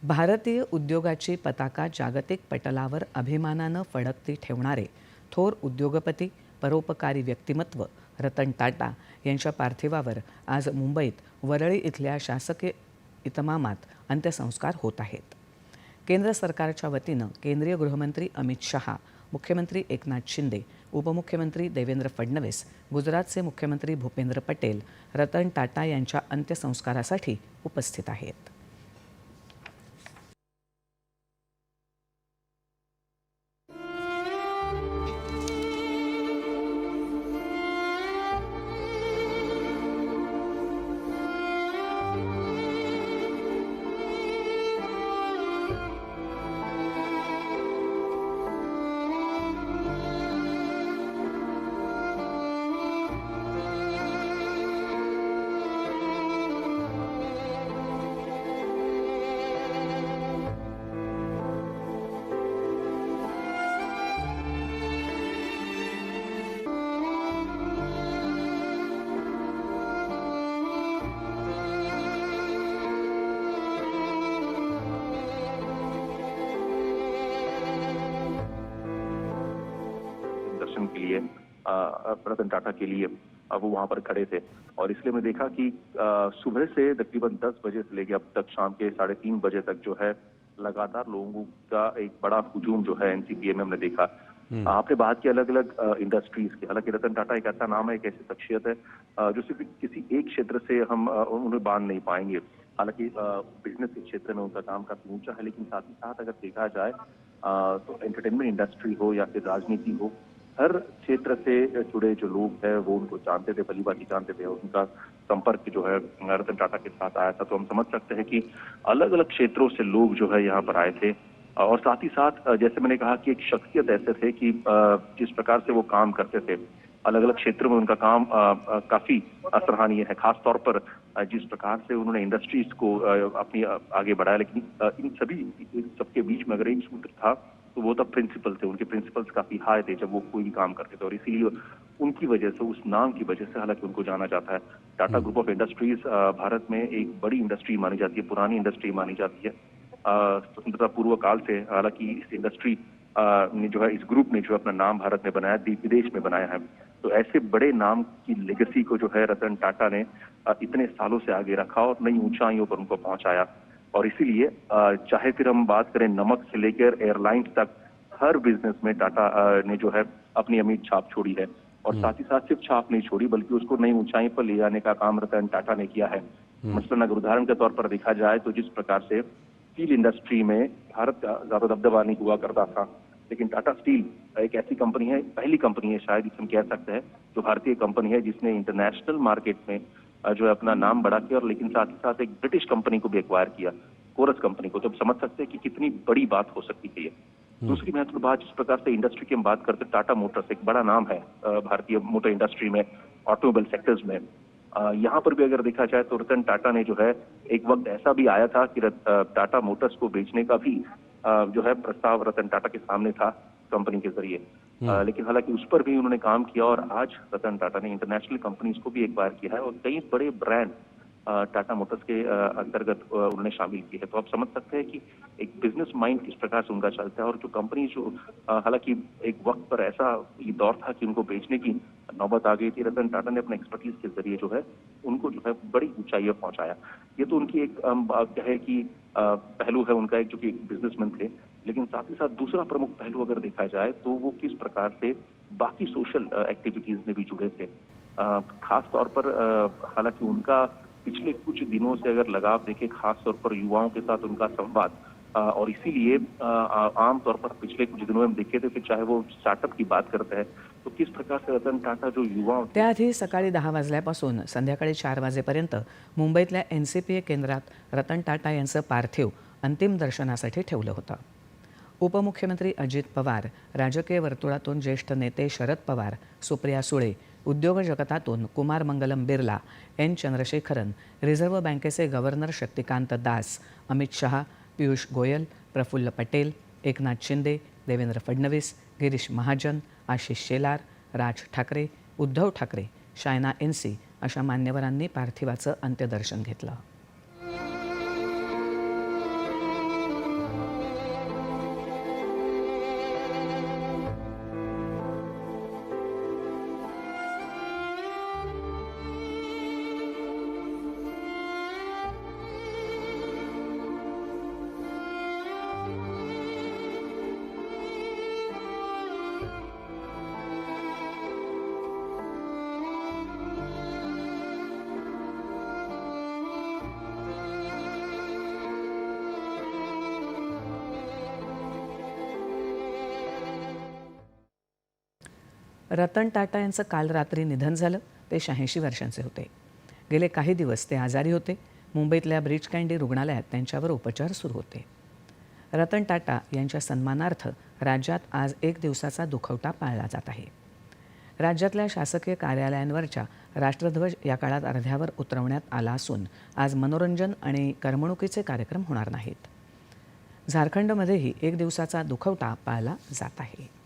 भारतीय उद्योगाची पताका जागतिक पटलावर अभिमानानं फडकती ठेवणारे थोर उद्योगपती, परोपकारी व्यक्तिमत्व रतन टाटा यांच्या पार्थिवावर आज मुंबईत वरळी इथल्या शासकीय इतमामात अंत्यसंस्कार होत आहेत. केंद्र सरकारच्या वतीनं केंद्रीय गृहमंत्री अमित शहा, मुख्यमंत्री एकनाथ शिंदे, उपमुख्यमंत्री देवेंद्र फडणवीस, गुजरातचे मुख्यमंत्री भूपेंद्र पटेल रतन टाटा यांच्या अंत्यसंस्कारासाठी उपस्थित आहेत. दर्शन के लिए रतन टाटा के लिए वो वहां पर खड़े थे और इसलिए मैं देखा कि सुबह से तकरीबन 10 बजे से लेकर अब तक शाम के 3:30 बजे तक जो है लगातार लोगों का एक बड़ा हुजूम जो है एनसीपीए में हमने देखा। आपने बात की अलग अलग इंडस्ट्रीज की। हालांकि रतन टाटा एक ऐसा नाम है, एक ऐसी शख्सियत है जो सिर्फ किसी एक क्षेत्र से हम उन्हें बांध नहीं पाएंगे। हालांकि बिजनेस के क्षेत्र में उनका काम काफी ऊंचा है, लेकिन साथ ही साथ अगर देखा जाए तो एंटरटेनमेंट इंडस्ट्री हो या फिर राजनीति हो, हर क्षेत्र से जुड़े जो लोग हैं वो उनको जानते थे, भलीभांति जानते थे। उनका संपर्क जो है रतन टाटा के साथ आया था, तो हम समझ सकते हैं कि अलग अलग क्षेत्रों से लोग जो है यहाँ पर आए थे। और साथ ही साथ जैसे मैंने कहा कि एक शख्सियत ऐसे थे कि जिस प्रकार से वो काम करते थे, अलग अलग क्षेत्रों में उनका काम काफी सराहनीय है। खास तौर पर जिस प्रकार से उन्होंने इंडस्ट्रीज को अपनी आगे बढ़ाया, लेकिन इन सबके बीच में अगर एक सूत्र था तो वो तब प्रिंसिपल थे। उनके प्रिंसिपल्स काफी हाई थे जब वो कोई भी काम करते थे, और इसीलिए उनकी वजह से, उस नाम की वजह से हालांकि उनको जाना जाता है। Tata group of industries Bharat में एक बड़ी इंडस्ट्री मानी जाती है, पुरानी इंडस्ट्री मानी जाती है। स्वतंत्रता पूर्व काल से हालांकि इस इंडस्ट्री ने जो है, इस ग्रुप ने जो अपना नाम भारत में बनाया, विदेश में बनाया है। तो ऐसे बड़े नाम की लेगेसी को जो है रतन टाटा ने इतने सालों से आगे रखा और नई ऊंचाइयों पर उनको पहुंचाया। और इसीलिए चाहे फिर हम बात करें नमक से लेकर एयरलाइंस तक, हर बिजनेस में टाटा ने जो है अपनी अमिट छाप छोड़ी है। और साथ ही साथ सिर्फ छाप नहीं छोड़ी, बल्कि उसको नई ऊंचाई पर ले जाने का काम रतन टाटा ने किया है। मसलन अगर उदाहरण के तौर पर देखा जाए तो जिस प्रकार से स्टील इंडस्ट्री में भारत का ज्यादा दबदबा नहीं हुआ करता था, लेकिन टाटा स्टील एक ऐसी कंपनी है, पहली कंपनी है शायद हम कह सकते हैं, जो भारतीय कंपनी है जिसने इंटरनेशनल मार्केट में जो है अपना नाम बढ़ा किया, और लेकिन साथ ही साथ एक ब्रिटिश कंपनी को भी एक्वायर किया, कोरस कंपनी को। तो आप समझ सकते हैं कि कितनी बड़ी बात हो सकती है ये। दूसरी महत्वपूर्ण बात, जिस प्रकार से इंडस्ट्री की हम बात करते हैं, टाटा मोटर्स एक बड़ा नाम है भारतीय मोटर इंडस्ट्री में, ऑटोमोबाइल सेक्टर्स में। यहाँ पर भी अगर देखा जाए तो रतन टाटा ने जो है, एक वक्त ऐसा भी आया था कि टाटा मोटर्स को बेचने का भी जो है प्रस्ताव रतन टाटा के सामने था कंपनी के जरिए। लेकिन हालांकि उस पर भी उन्होंने काम किया, और आज रतन टाटा ने इंटरनेशनल कंपनीज को भी एक्वायर किया है और कई बड़े ब्रांड टाटा मोटर्स के अंतर्गत उन्होंने शामिल किए हैं। तो आप समझ सकते हैं कि एक बिजनेस माइंड किस प्रकार से उनका चलता है। और जो कंपनी जो हालांकि एक वक्त पर ऐसा ये दौर था कि उनको बेचने की नौबत आ गई थी, रतन टाटा ने अपने एक्सपर्टीज के जरिए जो है उनको जो है बड़ी ऊंचाई पर पहुंचाया। ये तो उनकी एक क्या है कि पहलू है उनका, एक जो कि बिजनेसमैन थे। लेकिन साथ ही साथ दूसरा प्रमुख पहलू अगर देखा जाए तो वो किस प्रकार से बाकी सोशल एक्टिविटीज में भी जुड़े थे। खास तौर पर हालांकि उनका पिछले कुछ दिनों से अगर लगाव देखें, खास तौर पर युवाओं के साथ उनका संवाद, और इसीलिए आमतौर पर पिछले कुछ दिनों में हम देखे थे कि चाहे वो स्टार्टअप की बात करते हैं तो किस प्रकार से रतन टाटा जो युवा, त्याआधी सकाळी 10 वाजल्यापासून संध्याकाळी 4 वाजेपर्यंत मुंबईतल्या एनसीपीए केंद्रात रतन टाटा यांचं पार्थिव अंतिम दर्शनासाठी ठेवलं होतं. उपमुख्यमंत्री अजित पवार, राजकीय वर्तुळातून ज्येष्ठ नेते शरद पवार, सुप्रिया सुळे, उद्योग जगतातून कुमार मंगलम बिर्ला, एन चंद्रशेखरन, रिझर्व्ह बँकेचे गव्हर्नर शक्तिकांत दास, अमित शहा, पियुष गोयल, प्रफुल्ल पटेल, एकनाथ शिंदे, देवेंद्र फडणवीस, गिरीश महाजन, आशिष शेलार, राज ठाकरे, उद्धव ठाकरे, शायना एनसी अशा मान्यवरांनी पार्थिवाचं अंत्यदर्शन घेतलं. रतन टाटा यांचं काल रात्री निधन झालं. ते 86 वर्षांचे होते. गेले काही दिवस ते आजारी होते. मुंबईतल्या ब्रीच कँडी रुग्णालयात त्यांच्यावर उपचार सुरू होते. रतन टाटा यांच्या सन्मानार्थ राज्यात आज 1 दिवसाचा दुखवटा पाळला जात आहे. राज्यातल्या शासकीय कार्यालयांवरच्या राष्ट्रध्वज या काळात अर्ध्यावर उतरवण्यात आला असून आज मनोरंजन आणि करमणुकीचे कार्यक्रम होणार नाहीत. झारखंडमध्येही 1 दिवसाचा दुखवटा पाळला जात आहे.